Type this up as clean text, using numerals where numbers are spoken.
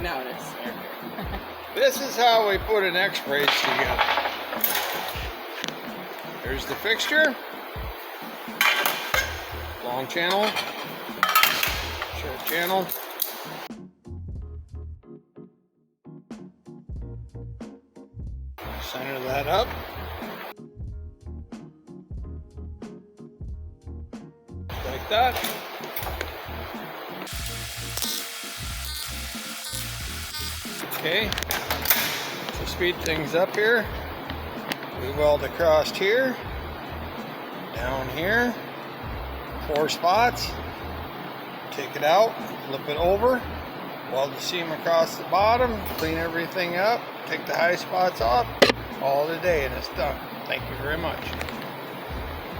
Now it is. This is how we put an X-brace together. There's the fixture. Long channel. Short channel. Center that up. Like that. Okay, to speed things up here, we weld across here, down here, 4 spots, take it out, flip it over, weld the seam across the bottom, clean everything up, take the high spots off, all today and it's done. Thank you very much.